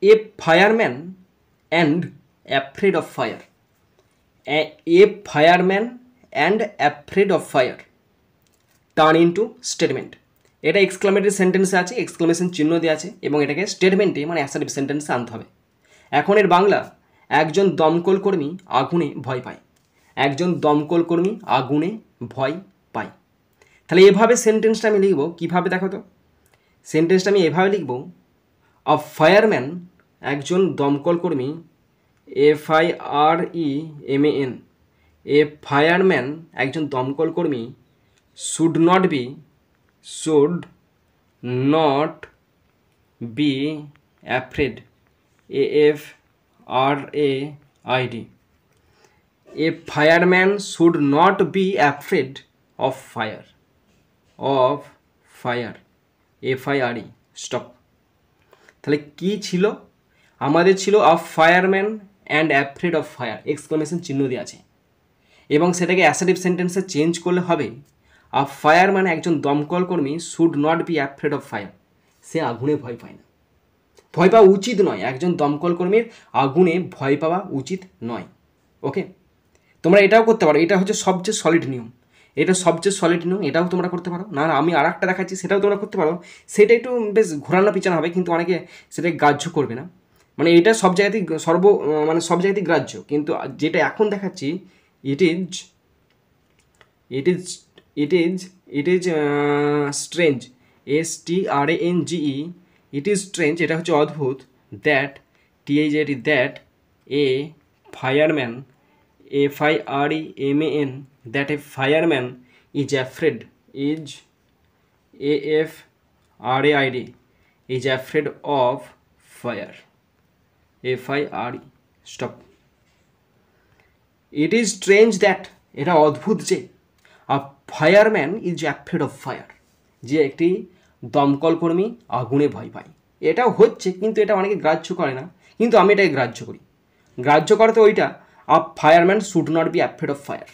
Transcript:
A fireman and afraid of fire, A fireman and afraid of fire turn into statement. এটা exclamatory সেন্টেন্সে আছে, exclamation চিহ্ন দেওয়া আছে এবং এটাকে স্টেটমেন্টে মানে অ্যাসার্টিভ সেন্টেন্সে আনতে হবে। এখন এর বাংলা, একজন দমকল কর্মী আগুনে ভয় পায়। একজন দমকল কর্মী আগুনে ভয় পায়। তাহলে এভাবে সেন্টেন্সটা আমি লিখব কীভাবে দেখো তো। সেন্টেন্সটা আমি এভাবে লিখব, আ ফায়ারম্যান, একজন দমকল কর্মী, FIREMAN, এ ফায়ারম্যান একজন দমকল কর্মী, should not be afraid, AFRAID, a fireman should not be afraid of fire, FIRE, stop. তাহলে কি ছিল আমাদের, ছিল a fireman and afraid of fire, exclamation চিহ্ন দিয়ে আছে, এবং সেটাকে অ্যাসার্টিভ সেন্টেন্সে চেঞ্জ করলে হবে আ ফায়ার মানে একজন দমকল কর্মী should not be afraid of fire, সে আগুনে ভয় পায় না, ভয় পাওয়া উচিত নয়, একজন দমকল কর্মীর আগুনে ভয় পাওয়া উচিত নয়। ওকে, তোমরা এটাও করতে পারো, এটা হচ্ছে সবচেয়ে সলিড নিয়ম, এটা সবচেয়ে সলিড নিয়ম, এটাও তোমরা করতে পারো। না আমি আর একটা দেখাচ্ছি, সেটাও তোমরা করতে পারো, সেটা একটু বেশ ঘোরানো পিছানো হবে, কিন্তু অনেকে সেটা গ্রাহ্য করবে না। মানে এটা সব জায়গাতেই সব জায়গাতেই গ্রাহ্য, কিন্তু যেটা এখন দেখাচ্ছি it is strange, STRANGE, it is strange, এটা হচ্ছে অদ্ভুত, that that a fireman, FIREMAN, that a fireman is afraid, AFRAID, is afraid of fire, FIRE, stop. It is strange that, এটা অদ্ভুত যে, a fireman is afraid of fire, যে একটি দমকল কর্মী আগুনে ভয় পায়। এটাও হচ্ছে, কিন্তু এটা অনেকে গ্রাহ্য করে না, কিন্তু আমি এটাকে গ্রাহ্য করি। গ্রাহ্য করতে ওইটা, a fireman should not be afraid of fire,